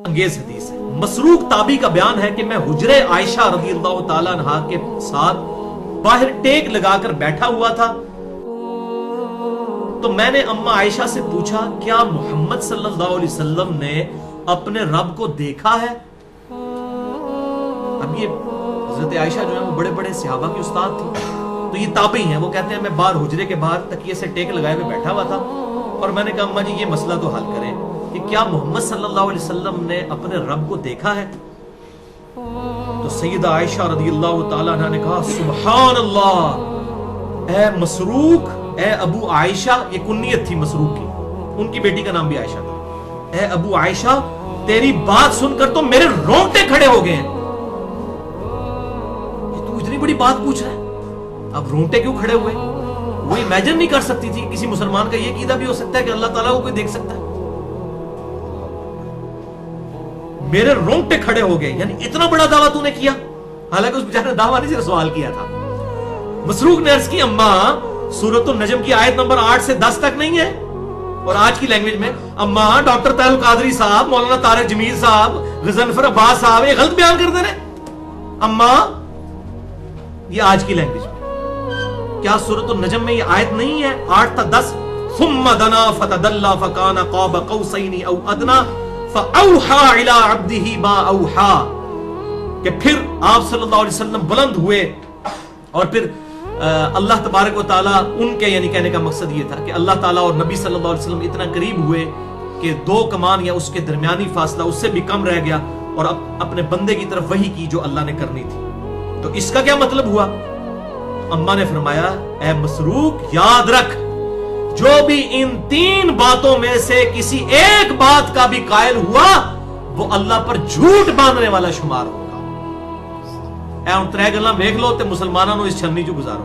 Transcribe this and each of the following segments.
انگیز حدیث ہے. مسروق تابی کا بیان ہے کہ میں حجرے عائشہ رضی اللہ تعالیٰ عنہا کے ساتھ باہر ٹیک لگا کر بیٹھا ہوا تھا تو میں نے اما عائشہ سے پوچھا کیا محمد صلی اللہ علیہ وسلم نے اپنے رب کو دیکھا ہے؟ اب یہ حضرت عائشہ جو ہے وہ بڑے بڑے صحابہ کی استاد تھی تو یہ تابعی ہیں. وہ کہتے ہیں میں باہر حجرے کے باہر تکیے سے ٹیک لگائے ہوئے بیٹھا ہوا تھا اور میں نے کہا اما جی یہ مسئلہ تو حل کریں کہ کیا محمد صلی اللہ علیہ وسلم نے اپنے رب کو دیکھا ہے؟ تو سیدہ عائشہ رضی اللہ تعالیٰ عنہ نے کہا سبحان اللہ، اے مسروق، اے ابو عائشہ، یہ کنیت تھی مسروق کی، ان کی بیٹی کا نام بھی عائشہ تھا. اے ابو عائشہ تیری بات سن کر تو میرے رونگٹے کھڑے ہو گئے ہیں. یہ تو اتنی بڑی بات پوچھ رہا ہے، اب رونگٹے کیوں کھڑے ہوئے؟ وہ امیجن نہیں کر سکتی تھی کسی مسلمان کا یہ عقیدہ بھی ہو سکتا ہے کہ اللہ تعالیٰ کو کوئی دیکھ سکتا ہے. میرے رونگٹے کھڑے ہو گئے، یعنی اتنا بڑا دعویٰ تو نے کیا. حالانکہ اس بیچارے نے دعویٰ نہیں، صرف سوال کیا تھا. مسروق نے عرض کی اما سورۃ النجم کی آیت نمبر 8 سے 10 تک نہیں ہے؟ اور آج کی لینگویج میں اما ڈاکٹر طاہر القادری صاحب، مولانا طارق جمیل صاحب، غضنفر عباس صاحب یہ غلط بیان کر دے رہے. اما یہ آج کی لینگویج میں کیا سورۃ النجم میں یہ آیت نہیں ہے 8 تا 10؟ ثم دنا فتدلى فكان قاب قوسين او ادنى فاوحى الى عبده ما اوحى، کہ پھر آپ صلی اللہ علیہ وسلم بلند ہوئے اور پھر اللہ تبارک و تعالیٰ ان کے، یعنی کہنے کا مقصد یہ تھا کہ اللہ تعالیٰ اور نبی صلی اللہ علیہ وسلم اتنا قریب ہوئے کہ 2 کمان یا اس کے درمیانی فاصلہ اس سے بھی کم رہ گیا اور اپنے بندے کی طرف وحی کی جو اللہ نے کرنی تھی. تو اس کا کیا مطلب ہوا؟ اماں نے فرمایا اے مسروق یاد رکھ، جو بھی ان 3 باتوں میں سے کسی ایک بات کا بھی قائل ہوا وہ اللہ پر جھوٹ باندھنے والا شمار ہوگا. اے ان 3 گلاں ویکھ لو تے مسلماناں نو اس چھنی چ گزارو.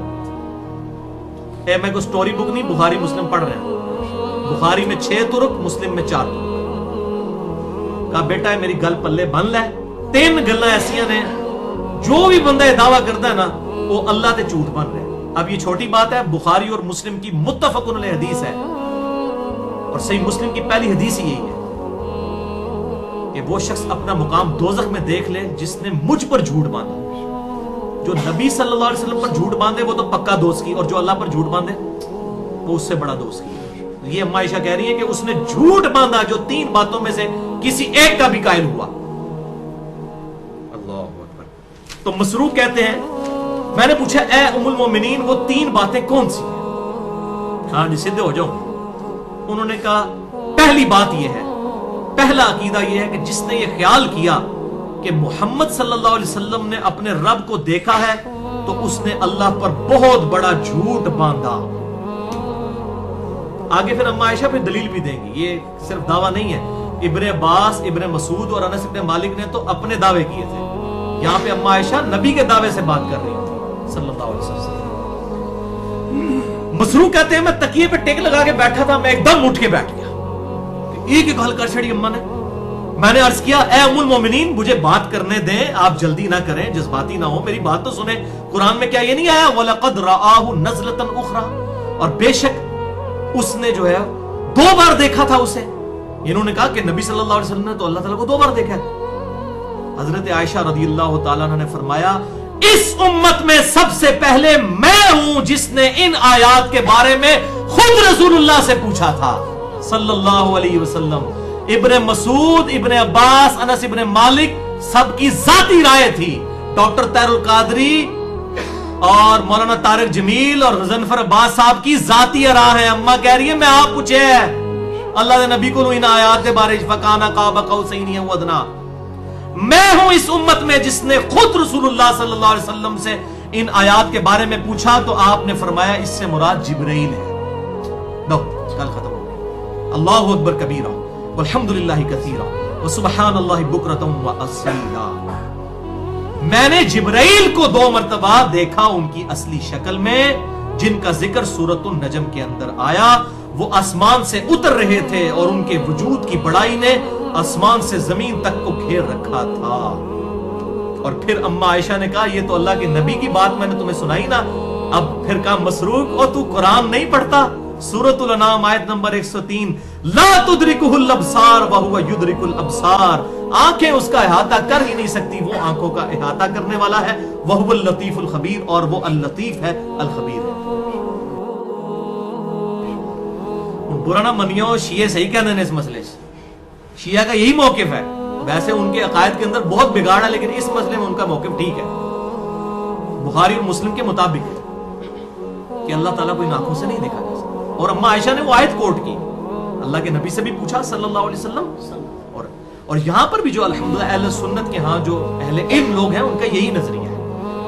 اے میں کوئی سٹوری بک نہیں، بخاری مسلم پڑھ رہے ہیں. بخاری میں 6 طرق، مسلم میں 4 طرق. کہا بیٹا ہے میری گل پلے بن لے، 3 گلاں ایسیاں نے جو بھی بندہ یہ دعویٰ کرتا ہے نا وہ اللہ تے جھوٹ بن رہا ہے. اب یہ چھوٹی بات ہے، بخاری اور مسلم کی متفق علیہ حدیث ہے اور صحیح مسلم کی پہلی حدیث ہی یہی ہے کہ وہ شخص اپنا مقام دوزخ میں دیکھ لے جس نے مجھ پر جھوٹ باندھا. جو نبی صلی اللہ علیہ وسلم پر جھوٹ باندھے وہ تو پکا دوست کی، اور جو اللہ پر جھوٹ باندھے وہ اس سے بڑا دوست کی. یہ اما عائشہ کہہ رہی ہے کہ اس نے جھوٹ باندھا جو 3 باتوں میں سے کسی ایک کا بھی قائل ہوا. اللہ اکبر. تو مسروق کہتے ہیں میں نے پوچھا اے ام المومنین وہ 3 باتیں کون سی ہیں؟ ہاں جی سیدھے ہو جاؤ. انہوں نے کہا پہلی بات یہ ہے، پہلا عقیدہ یہ ہے کہ جس نے یہ خیال کیا کہ محمد صلی اللہ علیہ وسلم نے اپنے رب کو دیکھا ہے تو اس نے اللہ پر بہت بڑا جھوٹ باندھا. آگے پھر اما عائشہ پہ دلیل بھی دیں گی، یہ صرف دعویٰ نہیں ہے. ابن عباس، ابن مسعود اور انس ابن مالک نے تو اپنے دعوے کیے تھے، یہاں پہ اما عائشہ نبی کے دعوے سے بات کر رہی تھی صلی اللہ علیہ وسلم. مسروق کہتے ہیں میں تکیے پہ ٹیک لگا کے بیٹھا تھا، میں ایک دم اٹھ کے بیٹھ گیا. ایک ایک حل کر چھڑی اماں نے. میں نے عرض کیا اے ام المومنین مجھے بات کرنے دیں، آپ جلدی نہ کریں، جذباتی نہ ہو، میری بات تو سنیں. قرآن میں کیا یہ نہیں آیا وَلَقَدْ رَآهُ نَزْلَةً أُخْرَى، اور بے شک اس نے جو ہے 2 بار دیکھا تھا اسے. انہوں نے کہا کہ نبی صلی اللہ علیہ وسلم نے تو اللہ تعالیٰ کو 2 بار دیکھا ہے. حضرت عائشہ رضی اللہ تعالیٰ عنہ نے فرمایا اس امت میں سب سے پہلے میں ہوں جس نے ان آیات کے بارے میں خود رسول اللہ سے پوچھا تھا صلی اللہ علیہ وسلم. ابن مسعود، ابن عباس، انس ابن مالک سب کی ذاتی رائے تھی. ڈاکٹر طاہر القادری اور مولانا طارق جمیل اور غضنفر عباس صاحب کی ذاتی راہ ہے. اما کہہ رہی ہے میں آپ پوچھے اللہ دے نبی کو ان آیات دے بارے فکانا قاب قوسین او ادنی. میں ہوں اس امت میں جس نے خود رسول اللہ صلی اللہ علیہ وسلم سے ان آیات کے بارے میں پوچھا تو آپ نے فرمایا اس سے مراد جبرائیل ہے. دو کل ختم ہو گئی. اللہ اکبر کبیرہ والحمدللہ کثیرہ وسبحان اللہ بکرۃ واصیلا. میں نے جبرائیل کو 2 مرتبہ دیکھا ان کی اصلی شکل میں جن کا ذکر سورۃ النجم کے اندر آیا. وہ آسمان سے اتر رہے تھے اور ان کے وجود کی بڑائی نے آسمان سے زمین تک کو گھیر رکھا تھا. اور پھر اما عائشہ نے کہا یہ تو اللہ کے نبی کی بات میں نے تمہیں سنائی نا. اب پھر کہا مسروق اور تو قرآن نہیں پڑھتا؟ سورۃ الانعام آیت نمبر 103 ला तुदरिकुहुल अब्सार व हुवा युदरिकुल अब्सार, आंखें उसका इहाता कर ही नहीं सकती, वो आंखों का इहाता करने वाला है। वह हुवल लतीफुल खबीर, और वो अल लतीफ है, अल खबीर है। बुरा ना मनियो, शिये सही कहते हैं इस मसले से, शिया का यही मौकिफ है। वैसे उनके अकायद के अंदर बहुत बिगाड़ है, लेकिन इस मसले में उनका मौकिफ ठीक है, बुखारी और मुस्लिम के मुताबिक है कि अल्लाह ताला को इन आंखों से नहीं देखा जा सकता। और अम्मा आयशा ने वो आयत कोट की, अल्लाह के नबी से भी पूछा सल्लल्लाहु अलैहि वसल्लम। और यहां पर भी जो अल्हम्दुलिल्लाह अहले सुन्नत के यहां जो अहले इल्म लोग हैं, उनका यही नजरिया है।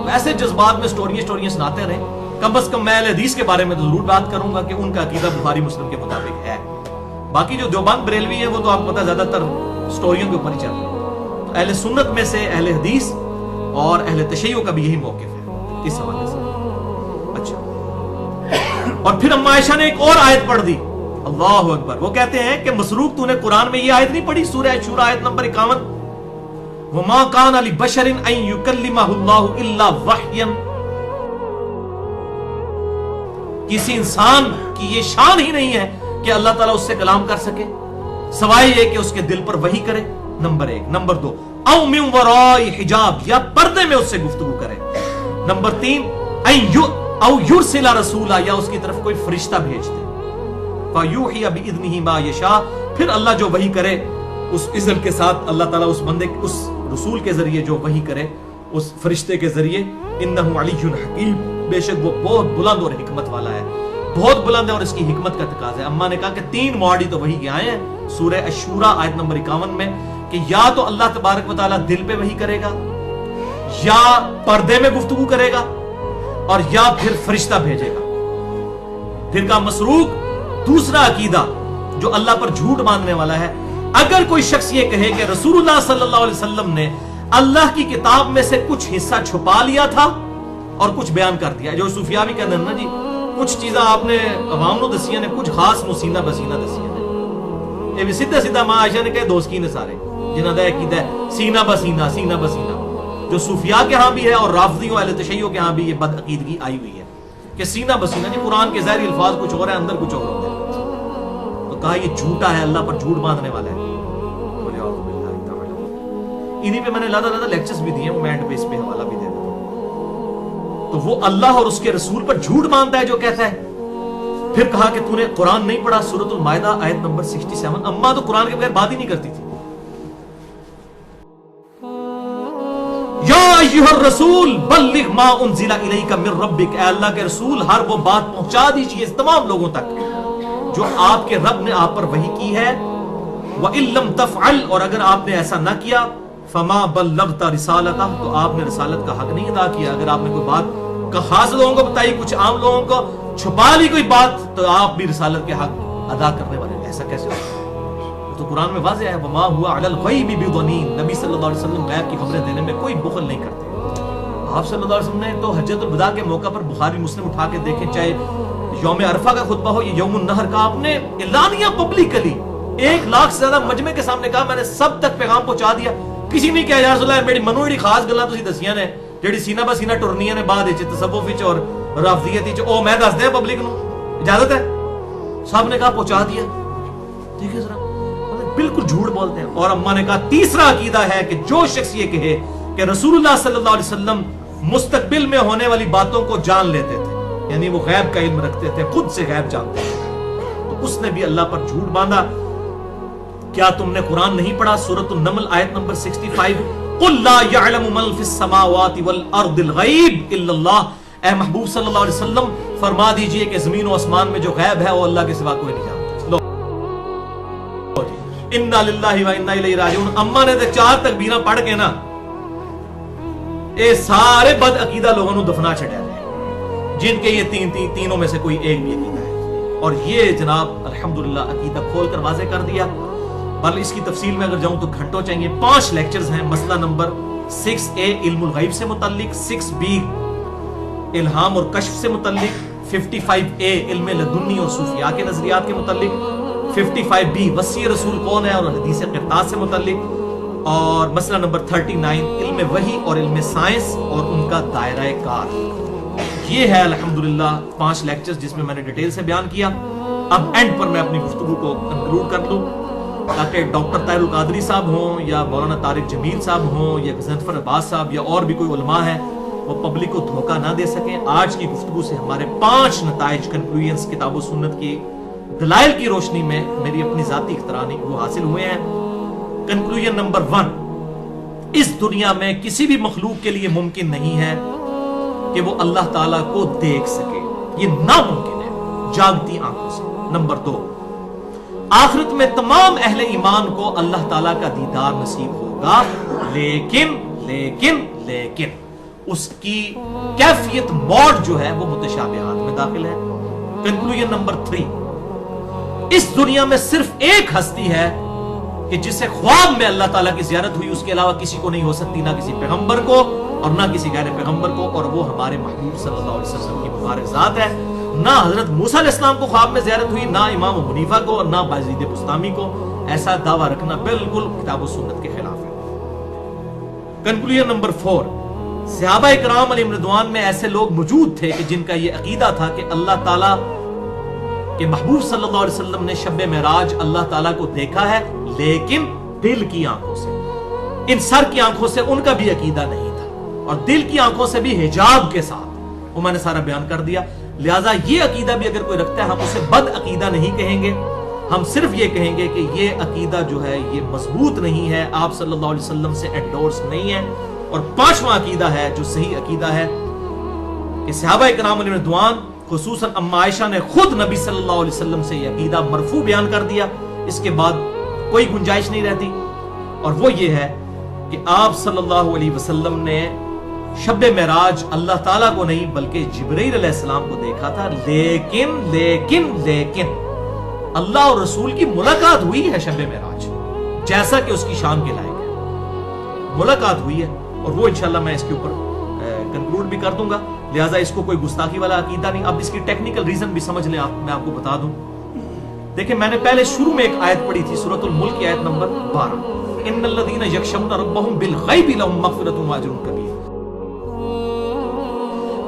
वैसे जज्बात में स्टोरियां सुनाते रहे, कम से कम मैं अहले हदीस के बारे में तो जरूर बात करूंगा कि उनका अकीदा बुखारी मुस्लिम के मुताबिक है। बाकी जो देवबंद बरेलवी है, वो तो आपको पता ज्यादातर स्टोरियों के ऊपर ही चलते हैं। तो अहले सुन्नत में से अहले हदीस और अहले तशय्युअ का भी यही मौकिफ है इस हवाले से। अच्छा, और फिर अम्मा आयशा ने एक और आयत पढ़ दी, अल्लाहु अकबर। वो कहते हैं कि मसरूक, तूने कुरान में ये आयत नहीं पढ़ी, सूरह शूरा आयत नंबर 51, वमा कान अली बशरिन अन युकल्लिमहुल्लाहु इल्ला वहयन। किसी इंसान की ये शान ही नहीं है कि अल्लाह ताला उससे कलाम कर सके, सवाए ये कि उसके दिल पर वही करे, नंबर 1। नंबर 2, औ मिन वराई हिजाब, या पर्दे में उससे गुफ्तगू करे। नंबर 3, औ युरसिला रसूला, या उसकी तरफ कोई फरिश्ता भेज दे। फयूहिया बिइज़्निही मा यशा, फिर अल्लाह जो वही करे उस इज़्न के साथ, अल्लाह ताला उस बंदे, उस रसूल के जरिए जो वही करे, उस फरिश्ते के जरिए। इन्नहु अलियुन हकीम, बेशक वो बहुत बुलंद और हिकमत वाला है, बहुत बुलंद है और इसकी हिकमत का तकाज़ा है। अम्मा ने कहा कि 3 मॉडी तो वही के आए हैं सूरह अशूरा आयत नंबर 51 में, कि या तो अल्लाह तबारक व तआला दिल पे वही करेगा, या पर्दे में गुफ्तगू करेगा, और या फिर फरिश्ता भेजेगा। फिर का मसरूक, दूसरा अकीदा जो अल्लाह पर झूठ बांधने वाला है, अगर कोई शख्स ये कहे कि रसूलुल्लाह सल्लल्लाहु अलैहि वसल्लम ने अल्लाह की किताब में से कुछ हिस्सा छुपा लिया था और कुछ बयान कर दिया, जो सूफिया भी कहते हैं ना जी, कुछ चीज़ा आपने अवाम नु दसिया ने, कुछ खास मुसीना बसीना दसिया ने, ये भी सीधा सीधा मां आयशा ने कहे दोस्त की ने सारे जिन्हां दा अकीदा है सीना बसीना, सीना बसीना, जो सूफिया के यहां भी है और राफदी और अहले तशय्युअ के यहां भी ये बदअकीदगी आई हुई है कि सीना बसीना जी, कुरान के ज़ाहिरी अल्फाज कुछ और है, अंदर कुछ और होता है। तो कहा ये झूठा है, अल्लाह पर झूठ बांधने वाला है। इन्हीं पे मैंने लादा लेक्चर्स भी दिए, मैं एंड पे इस पे हवाला भी दे देता हूं। तो वो अल्लाह और उसके रसूल पर झूठ बांधता है जो कहता है। फिर कहा कि तूने कुरान नहीं पढ़ा, सूरतुल माइदा आयत नंबर 67। अम्मा तो कुरान के बगैर बात ही नहीं करती थी। या अय्युहर रसूल बल्लिग मा उनज़िला इलैका मिर रब्बिक, ऐ अल्लाह के रसूल हर वो बात पहुंचा दीजिए तमाम लोगों तक जो आपके रब ने आप पर वही की है। व इल्लम तफ़अल, और अगर आपने ऐसा ना किया, फमा बल्लगता रिसालता, तो आपने रिसालत का हक नहीं अदा किया। अगर आपने कोई बात खास लोगों को बताई, कुछ आम लोगों को छुपा ली कोई बात, तो आप भी रिसालत के हक अदा करने वाले, ऐसा कैसे होगा? तो कुरान में वाज़ेह है, वमा हुआ अलल गैबि बिदनीन, नबी सल्लल्लाहु अलैहि वसल्लम गैब की खबरें देने में कोई बुखल नहीं करते। आप सल्लल्लाहु अलैहि वसल्लम ने तो हज्जतुल वदा के मौका पर बुखारी मुस्लिम उठा के देखें, चाहे यौम अरफा का खुतबा हो या यौमुन नहर का, आपने एलानिया पब्लिकली 1 लाख से ज्यादा मजमे के सामने कहा, मैंने सब तक पैगाम पहुंचा दिया। किसी ने कहा या रसूल अल्लाह, मेरी मनो जेडी खास गल्लां तुसीं दसियां ने, जेडी सीना बा सीना टुरनियां ने बाद विच तसव्वुफ विच और राफदियत विच, ओ मैं दस दे पब्लिक नूं, इजाजत है? सब ने कहा पहुंचा दिया। देखिए जरा, बिल्कुल झूठ बोलते हैं। और अम्मा ने कहा तीसरा अकीदा है कि जो शख्स ये कहे कि रसूलुल्लाह सल्लल्लाहु अलैहि वसल्लम मुस्तकबिल में होने वाली बातों को जान लेते थे, यानी वो गैब का इल्म रखते थे, खुद से गैब जानते थे, तो उसने भी अल्लाह पर झूठ बांधा। क्या तुमने कुरान नहीं पढ़ा? सूरतुन नमल आयत नंबर 65, कुल ला यअलमु मन फिस समावाति वल अर्दिल गैब इल्लल्लाह, ए महबूब सल्लल्लाहु अलैहि वसल्लम फरमा दीजिए कि जमीन और आसमान में जो गैब है वो अल्लाह के सिवा कोई नहीं जानता। इन्ना लिल्लाहि व इन्ना इलैहि राजिऊन। अम्मा ने तो 4 तकबीरां पढ़ के ना ये सारे बद अकीदा लोगों को दफना छड़िया, जिनके ये तीनों में से कोई एक भी अकीदा है। और ये जनाब अल्हम्दुलिल्लाह अकीदा खोल कर वाज़ेह कर दिया। बल इसकी तफसील में अगर जाऊं तो घंटों चाहिए। 5 लेक्चर्स हैं। मसला नंबर 6A इल्मुल गैब से मुतल्लिक, 6B इल्हाम और कश्फ से मुतल्लिक, 55A इल्म लदुन्नी और सूफिया के नजरियात के मुतल्लिक, 55B वसी रसूल कौन है और हदीस क़िरतास से मुतल्लिक, और मसला नंबर 39 इल्म वही और इल्म साइंस और उनका दायरा कार। ये है अल्हम्दुलिल्लाह 5 लेक्चर्स जिसमें मैंने डिटेल से बयान किया। अब एंड पर मैं अपनी गुफ्तगू को कंक्लूड कर लूं, ताकि डॉक्टर ताहिरुल कादरी साहब हों या मौलाना तारिक जमील साहब हों या गज़नफ़र अब्बास साहब या और भी कोई उलमा है, वो पब्लिक को धोखा ना दे सकें। आज की गुफ्तगू से हमारे 5 नताइज कंक्लूजन्स किताब व सुन्नत की दलाइल की रोशनी में मेरी अपनी जाती इख्तरानी वो हासिल हुए हैं। कंक्लूजन नंबर 1, इस दुनिया में किसी भी मखलूक के लिए मुमकिन नहीं है कि वो अल्लाह ताला को देख सके, ये नामुमकिन है जागती आंखों से। नंबर 2, आखिरत में तमाम अहले ईमान को अल्लाह ताला का दीदार नसीब होगा, लेकिन उसकी कैफियत मौड जो है वो मुतशाबिहात में दाखिल है। कंक्लूजन नंबर 3, इस दुनिया में सिर्फ एक हस्ती है कि जिसे ख्वाब में अल्लाह ताला की ज़ियारत हुई, उसके अलावा किसी को नहीं हो सकती, ना किसी पैगंबर को और ना किसी गैर पैगंबर को, और वो हमारे महबूब सल्लल्लाहु अलैहि वसल्लम की मुबारक जात है। ना हजरत मूसा अलैहिस्सलाम को ख्वाब में ज़ियारत हुई, ना इमाम अबू हनीफा को और ना बायज़ीद बुस्तामी को। ऐसा दावा रखना बिल्कुल किताब व सुन्नत के खिलाफ है। कंक्लूजन नंबर 4, सहाबा इकराम अलैहिम रिदवान में ऐसे लोग मौजूद थे कि जिनका यह अकीदा था कि अल्लाह ताला के महबूब सल्लल्लाहु अलैहि वसल्लम ने शब मेराज अल्लाह ताला को देखा है, लेकिन दिल की आंखों से। इन सर की आंखों से उनका भी अकीदा नहीं था, और दिल की आंखों से भी हिजाब के साथ। वो मैंने सारा बयान कर दिया। लिहाजा ये अकीदा भी अगर कोई रखता है, हम उसे बद अकीदा नहीं कहेंगे, हम सिर्फ ये कहेंगे कि ये अकीदा जो है ये मजबूत नहीं है, आप सल्लल्लाहु अलैहि वसल्लम से एंडोर्स नहीं है। और 5वां अकीदा है जो सही अकीदा है कि सहाबा इकराम अलैहिम रिदवान खुसूसन अम्मा आयशा ने खुद नबी सल्लल्लाहु अलैहि वसल्लम से यह अकीदा मरफू बयान कर दिया। इसके बाद कोई गुंजाइश नहीं रहती, और वो ये है कि आप सल्लल्लाहु अलैहि वसल्लम ने शब मेराज अल्लाह ताला को नहीं बल्कि जिब्रील अलैहिस्सलाम को देखा था। लेकिन अल्लाह और रसूल की मुलाकात हुई है शब मेराज, जैसा कि उसकी शान के लायक है, मुलाकात हुई है। और वो इंशाल्लाह मैं इसके ऊपर कंक्लूड भी कर दूंगा। लिहाजा इसको कोई गुस्ताखी वाला अकीदा नहीं। अब इसकी टेक्निकल रीजन भी समझ लें आप, मैं आपको बता दूं। देखिए, मैंने पहले शुरू में एक आयत पढ़ी थी, सूरतुल मुल्क की आयत नंबर 12, इन्नल्लज़ीना यख्शौना रब्बहुम बिल गैबि लहुम मग़फ़िरतुन व अज्रुन कबीर।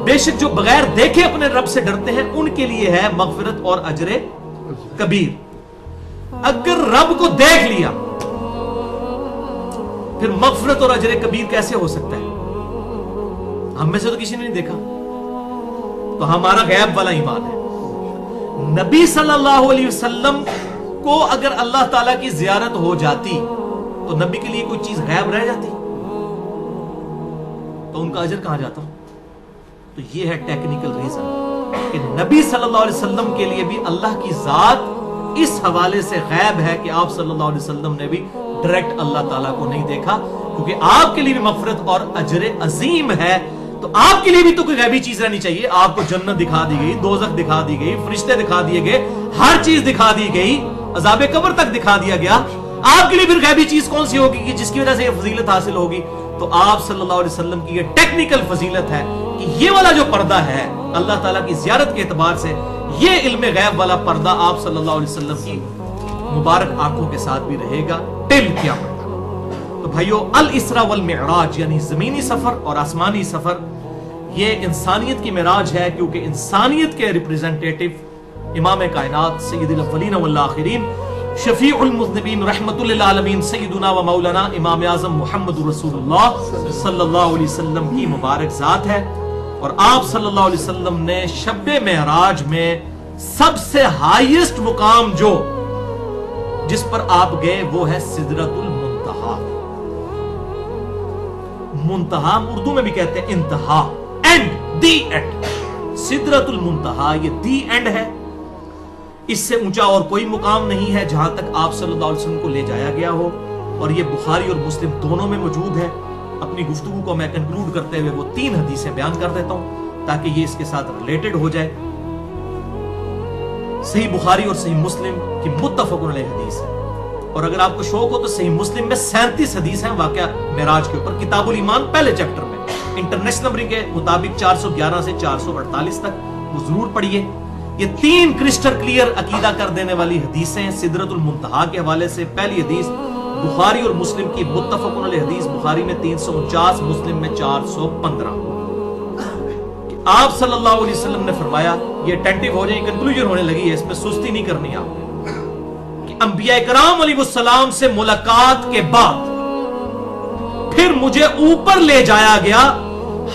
बेशक जो बगैर देखे अपने रब से डरते हैं, उनके लिए है मग़फ़िरत और अजर कबीर। अगर रब को देख लिया, फिर मग़फ़िरत और अजर कबीर कैसे हो सकता है? हम में से तो किसी ने नहीं देखा, तो हमारा गैब वाला ईमान है। नबी सल्लल्लाहु अलैहि वसल्लम को अगर अल्लाह ताला की ज़ियारत हो जाती, तो नबी के लिए कोई चीज गैब रह जाती, तो उनका अजर कहां जाता? तो ये है टेक्निकल रीजन कि नबी सल्लल्लाहु अलैहि वसल्लम के लिए भी अल्लाह की जात इस हवाले से गैब है कि आप सल्लल्लाहु अलैहि वसल्लम ने भी डायरेक्ट अल्लाह ताला को नहीं देखा, क्योंकि आपके लिए भी मग़फ़िरत और अजर अजीम है। तो आपके लिए भी तो कोई गैबी चीज रहनी चाहिए। आपको जन्नत दिखा दी गई, दोज़ख दिखा दी गई, फरिश्ते दिखा दिए गए, हर चीज दिखा दी गई, अज़ाबे कब्र तक दिखा दिया गया। आपके लिए फिर गैबी चीज कौन सी होगी कि जिसकी वजह से ये फजीलत हासिल होगी? तो आप सल्लल्लाहु अलैहि वसल्लम की ये टेक्निकल फजीलत है कि ये वाला जो पर्दा है अल्लाह ताला की ज़ियारत के एतबार से, ये इल्म गैब वाला पर्दा आप सल्लल्लाहु अलैहि वसल्लम की मुबारक आंखों के साथ भी रहेगा टिल क़यामत। तो भाइयों, अल इसरा वल मिअराज यानी जमीनी सफर और आसमानी सफर, ये इंसानियत की मिराज है, क्योंकि इंसानियत के रिप्रेजेंटेटिव इमाम कायनात सय्यदुल अव्वलीन वल आखिरीन शफीउल मुज़निबीन रहमतुल लिल आलमीन सय्यदुना व मौलाना इमाम आज़म मुहम्मदुर रसूलुल्लाह सल्लल्लाहु अलैहि वसल्लम की मुबारक जात है। और आप सल्लल्लाहु अलैहि वसल्लम ने शब्बे मेराज में सबसे हाईएस्ट मुकाम जो जिस पर आप गए वो है सिदरतुल मुंतहा। मुंतहा उर्दू में भी कहते हैं इंतहा, एंड, दी एंड। सिदरतुल मुंतहा ये दी एंड है। इससे ऊंचा और कोई मुकाम नहीं है जहां तक आप सल्लल्लाहु अलैहि वसल्लम को ले जाया गया हो। और ये बुखारी और मुस्लिम दोनों में मौजूद है। अपनी गुफ्तगू को मैं कंक्लूड करते हुए वो 3 हदीसें बयान कर देता हूं ताकि ये इसके साथ रिलेटेड हो जाए। सही बुखारी और सही मुस्लिम की मुत्तफ़क़ुन अलैह हदीस है। और अगर आपको शौक हो तो सही मुस्लिम में 37 हदीस हैं वाक़या मेराज के ऊपर, किताबुल ईमान पहले चैप्टर में, इंटरनेशनल नंबरिंग के मुताबिक 411 से 448 तक, वो जरूर पढ़िए। ये 3 क्रिस्टल क्लियर अकीदा कर देने वाली हदीसें हैं सिदरतुल मुंतहा के हवाले से। पहली हदीस बुखारी और मुस्लिम की मुत्तफ़क़ुन अलैह हदीस, बुखारी में 349, मुस्लिम में 415। आप सल्लल्लाहु अलैहि वसल्लम ने फरमाया, ये अटेंटिव हो जाए, कंक्लूजन होने लगी है, इसमें सुस्ती नहीं करनी आपने, कि अंबिया कराम अलैहिस्सलाम से मुलाकात के बाद फिर मुझे ऊपर ले जाया गया,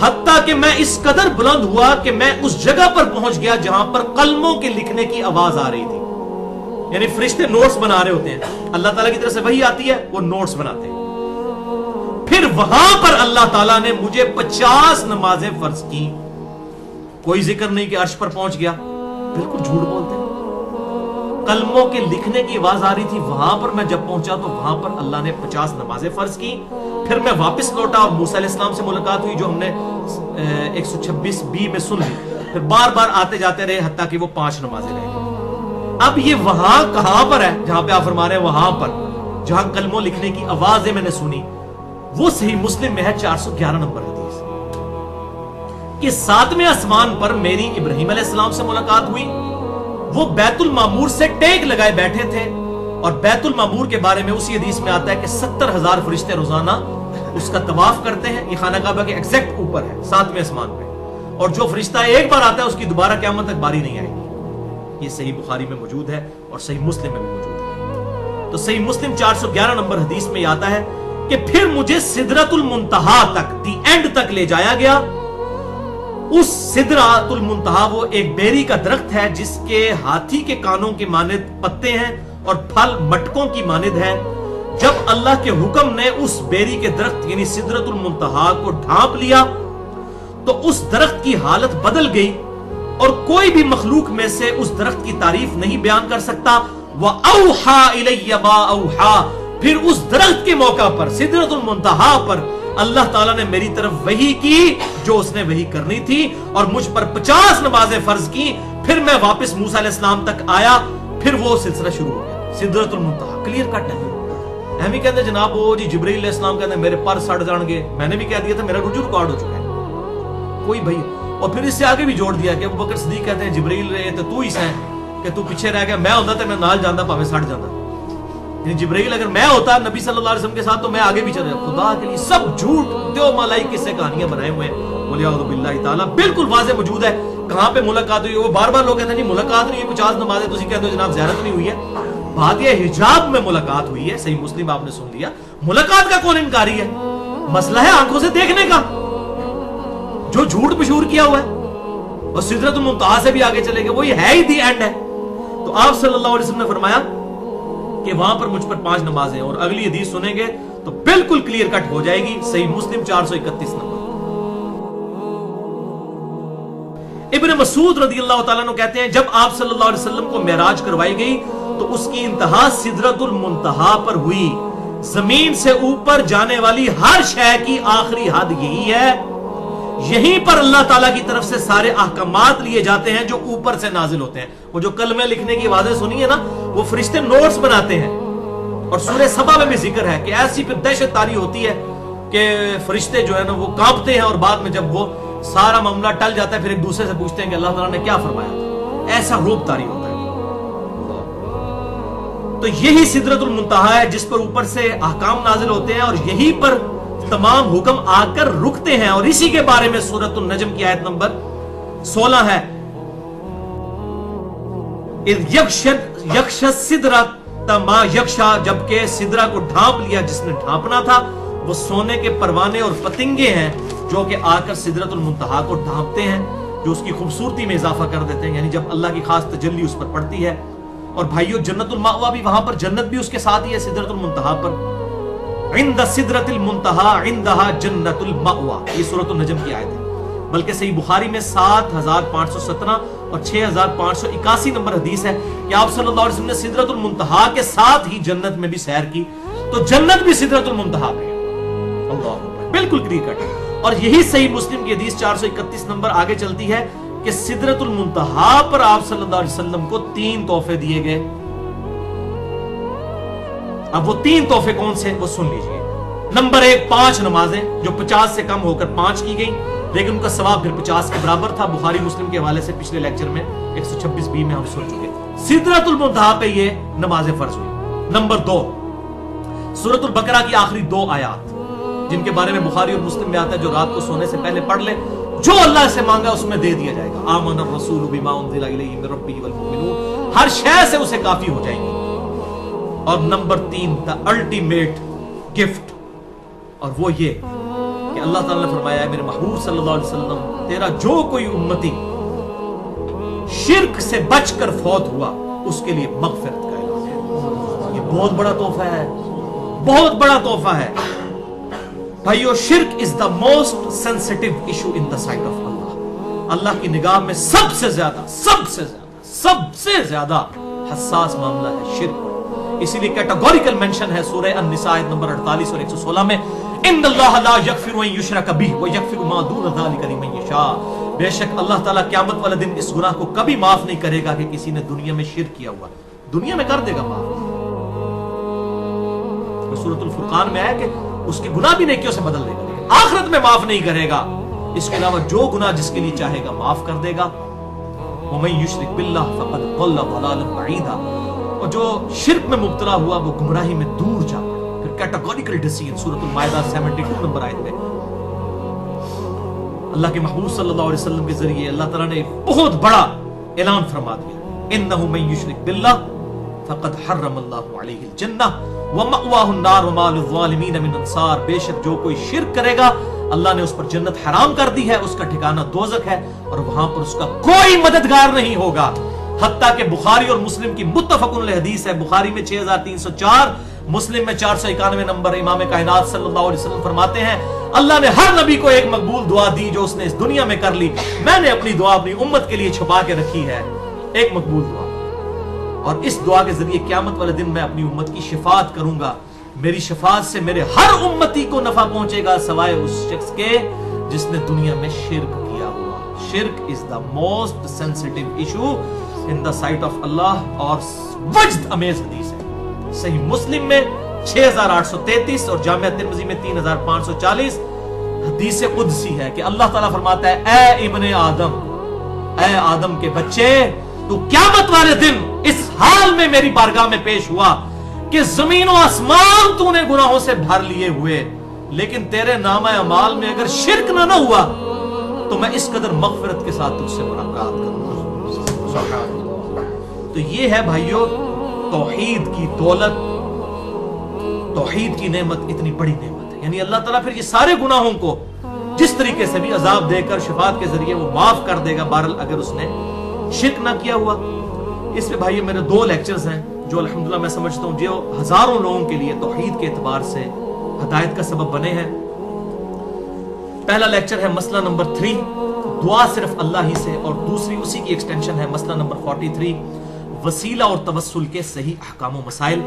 हत्ता कि मैं इस कदर बुलंद हुआ कि मैं उस जगह पर पहुंच गया जहां पर कलमों के लिखने की आवाज आ रही थी। यानी फरिश्ते नोट्स बना रहे होते हैं, अल्लाह ताला की तरफ से वही आती है, वो नोट्स बनाते हैं। फिर वहां पर अल्लाह ताला ने मुझे 50 नमाजें फर्ज की। कोई जिक्र नहीं कि अर्श पर पहुंच गया, बिल्कुल झूठ बोलते हैं। कलमों के लिखने की आवाज आ रही थी, वहां पर मैं जब पहुंचा तो वहां पर अल्लाह ने 50 नमाजें फर्ज की। फिर मैं वापस लौटा और मूसा अलैहिस्सलाम से मुलाकात हुई, जो हमने 126b में सुन ली। फिर बार बार आते जाते रहे, हत्ता कि वो 5 नमाजें रह गई। अब ये वहां कहां पर है जहां पे आप फरमा रहे हैं, वहां पर जहां कलमों लिखने की आवाजें मैंने सुनी, वो सही मुस्लिम में है 411 नंबर हदीस, कि 7वें आसमान पर मेरी इब्राहिम अलैहिस्सलाम से मुलाकात हुई। वो बैतुल मामूर से टेक लगाए बैठे थे, और बैतुल मामूर के बारे में उसी हदीस में आता है कि 70,000 फरिश्ते रोजाना उसका तवाफ करते हैं। ये खाना काबा के एग्जैक्ट ऊपर है 7वें आसमान पे, और जो फरिश्ता एक बार आता है उसकी दोबारा क़यामत तक बारी नहीं आएगी। ये सही बुखारी में मौजूद है और सही मुस्लिम में भी मौजूद है। तो सही मुस्लिम 411 नंबर हदीस में आता है कि फिर मुझे सिदरतुल मुंतहा तक, दी एंड तक ले जाया गया। उस सिदरतुल मुंतहा वो एक बेरी का दरख्त है जिसके हाथी के कानों के मानिद पत्ते हैं और फल मटकों की मानिद है। जब अल्लाह के हुक्म ने उस बेरी के दरख्त यानी सिदरतुल मुंतहा को ढांप लिया तो उस दरख्त की हालत बदल गई, और कोई भी मखलूक में से उस दरख्त की तारीफ नहीं बयान कर सकता। वह औहा इलैया मा औहा, फिर उस दरख्त के मौका पर सिदरतुल मुंतहा पर अल्लाह ताला ने मेरी तरफ वही की जो उसने वही करनी थी, और मुझ पर 50 नमाजें फर्ज की। फिर मैं वापस मूसा अलैहिस्सलाम तक आया, फिर वो सिलसिला शुरू हो गया सिदरतुल मुंतहा। क्लियर कट है। हम ही कहते जनाब वो जी जिब्रील अलैहिस्सलाम कहते मेरे पर सड़ जाएंगे, मैंने भी कह दिया था मेरा रुजू रिकॉर्ड हो चुका है कोई भाई। और फिर इससे आगे भी जोड़ दिया कि अबू बकर सिद्दीक कहते हैं जिब्रील तो तू ही है कि तू पीछे रह गया, मैं होता तो मैं नाल जाता भावे सड़ जाता। जिब्रील अगर मैं होता नबी सल्लल्लाहु अलैहि वसल्लम के साथ तो मैं आगे भी चल जाता। खुदा के लिए सब झूठ त्यो मलाई किस्से कहानियां बनाए हुए हैं, बोलिया बिल्लाह ताला बिल्कुल वाज़ेह मौजूद है। कहां पे मुलाकात हुई, वो बार बार लोग कहते हैं जी मुलाकात नहीं हुई, 50 नमाजें तुसी कहते हो जनाब ज़ियारत नहीं हुई है। बात ये हिजाब में मुलाकात हुई है, सही मुस्लिम आपने सुन लिया। मुलाकात का कौन इनकारी है? मसला है आंखों से देखने का, जो झूठ मशहूर किया हुआ है। और सिदरतुल मुंतहा से भी आगे चले गए, वही है ही दी एंड है। तो आप सल्लल्लाहु अलैहि वसल्लम ने फरमाया कि वहां पर मुझ पर 5 नमाजें, और अगली हदीस सुनेंगे तो बिल्कुल क्लियर कट हो जाएगी। सही मुस्लिम 431 नंबर। इब्न मसूद रज़ियल्लाहु ताला अन्हु कहते हैं जब आप सल्लल्लाहु अलैहि वसल्लम को मेराज करवाई गई तो उसकी इंतहा सिदरतुल मुंतहा पर हुई। जमीन से ऊपर जाने वाली हर शय की आखिरी हद यही है। यहीं पर अल्लाह ताला की तरफ से सारे अहकामात लिए जाते हैं जो ऊपर से नाजिल होते हैं। वो जो कलमे लिखने की आवाजें सुनी है ना, वो फरिश्ते नोट्स बनाते हैं। और सूरह सबा में भी जिक्र है कि ऐसी फिर दहशत तारी होती है कि फरिश्ते जो है ना वो कांपते हैं, और बाद में जब वो सारा मामला टल जाता है फिर एक दूसरे से पूछते हैं कि अल्लाह ताला ने क्या फरमाया। ऐसा रूप तारी होता है। तो यही सिदरतुल मुंतहा है जिस पर ऊपर से अहकाम नाजिल होते हैं, और यहीं पर तमाम हुक्म आकर रुकते हैं। और इसी के बारे में सूरतुन नजम की आयत नंबर 16 है, यक्षा, जबकि सिदरा को ढांप लिया जिसने ढांपना था। वो सोने के परवाने और पतंगे हैं जो कि आकर सिदरतुल मुंतहा को ढांपते हैं, जो उसकी खूबसूरती में इजाफा कर देते हैं, यानी जब अल्लाह की खास तजल्ली उस पर पड़ती है। और भाइयों जन्नतुल मावा भी, वहां पर जन्नत भी उसके साथ ही है सिदरतुल मुंतहा पर। इंद सिदरतुल मुंतहा इंदहा जन्नतुल मावा, ये सूरतुन नजम की आयत है। बल्कि सही बुखारी में 7517 और 6581 नंबर हदीस है कि आप सल्लल्लाहु अलैहि वसल्लम ने सिदरतुल मुंतहा के साथ ही जन्नत में भी सैर की। तो जन्नत भी सिदरतुल मुंतहा पे है। अल्लाह अकबर, बिल्कुल क्लियर कट। और यही सही मुस्लिम की हदीस 431 नंबर आगे चलती है कि सिदरतुल मुंतहा पर आप सल्लल्लाहु अलैहि वसल्लम को 3 तोहफे दिए गए। अब वो 3 तोहफे कौन से, वो सुन लीजिए। नंबर 1, 5 नमाजें जो 50 से कम होकर 5 की गई, लेकिन उनका सवाब फिर 50 के बराबर था। बुखारी मुस्लिम के हवाले से पिछले लेक्चर में 126b में हम सुन चुके। सिदरतुल मुंतहा पे ये नमाजें फर्ज हुई। नंबर 2, सूरतुल बकरा की आखिरी 2 आयात जिनके बारे में बुखारी और मुस्लिम में आता है, जो रात को सोने से पहले पढ़ ले, जो अल्लाह से मांगा उसमें दे दिया जाएगा। आमन रसूल बिमा उन्ज़िला इलैहि मिन रब्बिही वल मुमिनून, हर शय से उसे काफी हो जाएगी। और नंबर 3 द अल्टीमेट गिफ्ट, और वो ये कि अल्लाह ताला ने फरमाया है मेरे महबूब सल्लल्लाहु अलैहि वसल्लम, तेरा जो कोई उम्मती शिर्क से बचकर फौत हुआ उसके लिए मगफिरत का ऐलान है। ये बहुत बड़ा तोहफा है, बहुत बड़ा तोहफा है भाइयों। शिर्क is the most sensitive issue in the sight of Allah. अल्लाह की निगाह में सबसे ज्यादा हसास मामला है शिर्क। इसीलिए कैटेगोरिकल मेंशन है सूरह अन-निसा आयत नंबर 48 और 116 में, इन्नल्लाह ला यगफिरु अन युशरक बिही व यगफिरु मा दून ज़ालिका लिमन यशा। बेशक अल्लाह ताला क़यामत वाले दिन इस गुनाह को कभी माफ नहीं करेगा कि किसी ने दुनिया में शिर्क किया हुआ। दुनिया में कर देगा माफ। सूरतुल फुरकान में है कि उसके गुनाह भी नेकियों से बदल देगा, लेकिन आखिरत में माफ नहीं करेगा। इसके अलावा जो गुनाह जिसके लिए चाहेगा माफ कर देगा। वमन युशरिक बिल्लाह फक़द ज़ल्ल ज़लालन बईदा, और जो शिर्क में मुब्तला हुआ वो गुमराही में दूर जा पड़ा। फिर कैटेगोरिकल डिसीजन सूरतुल माइदा 72 नंबर आयत में अल्लाह के महबूब सल्लल्लाहु अलैहि वसल्लम के जरिए अल्लाह ताला ने बहुत बड़ा ऐलान फरमा दिया, इन्नहु मन युशरिक बिल्लाह फक़द हर्रमल्लाहु अलैहिल जन्नह व मअवाहुन नार व मा लिज़्ज़ालिमीन मिन अंसार। बेशक जो कोई शिर्क करेगा अल्लाह ने उस पर जन्नत हराम कर दी है, उसका ठिकाना दोज़ख है और वहां पर उसका कोई मददगार नहीं होगा। हत्ता के बुखारी और मुस्लिम की मुत्तफ़क़ुन अलैह हदीस है, बुखारी में 6304, मुस्लिम में 491 नंबर। इमाम कायनात सल्लल्लाहु अलैहि वसल्लम फरमाते हैं अल्लाह ने हर नबी को एक मकबूल दुआ दी जो उसने इस दुनिया में कर ली। मैंने अपनी दुआ अपनी उम्मत के लिए छुपा के रखी है, एक मकबूल दुआ, और इस दुआ के जरिए क़यामत वाले दिन मैं अपनी उम्मत की शिफात करूंगा। मेरी शिफात से मेरे हर उम्मती को नफा पहुंचेगा सिवाय उस शख्स के जिसने दुनिया में शिर्क किया हुआ। शिर्क is the most sensitive issue in the sight of Allah. और वज्द अमेज हदीस है सही मुस्लिम में 6833 और जामिया तिर्मिज़ी में 3540 हदीस कुदसी है कि अल्लाह ताला फरमाता है, ए इब्ने आदम, ए आदम के बच्चे, तू क़यामत वाले दिन इस हाल में मेरी बारगाह में पेश हुआ कि जमीन और आसमान तूने गुनाहों से भर लिए हुए, लेकिन तेरे नामा अमाल में अगर शिर्क ना हुआ तो मैं इस कदर मगफिरत के साथ तुझसे मुलाकात करूंगा। तो ये है भाइयों तौहीद की दौलत, तौहीद की नेमत, इतनी बड़ी नेमत है। यानी अल्लाह ताला फिर ये सारे गुनाहों को जिस तरीके से भी अजाब देकर शिफात के जरिए वो माफ कर देगा, बहरहाल अगर उसने शिर्क ना किया हुआ। इसमें भाइयों मेरे 2 लेक्चर्स हैं जो अल्हम्दुलिल्लाह मैं समझता हूं जो हजारों लोगों के लिए तौहीद के एतबार से हदायत का सबब बने हैं। पहला लेक्चर है मसला नंबर 3, दुआ सिर्फ अल्लाह ही से, और दूसरी उसी की एक्सटेंशन है मसला नंबर 43, वसीला और तवस्सुल के सही अहकाम व मसाइल।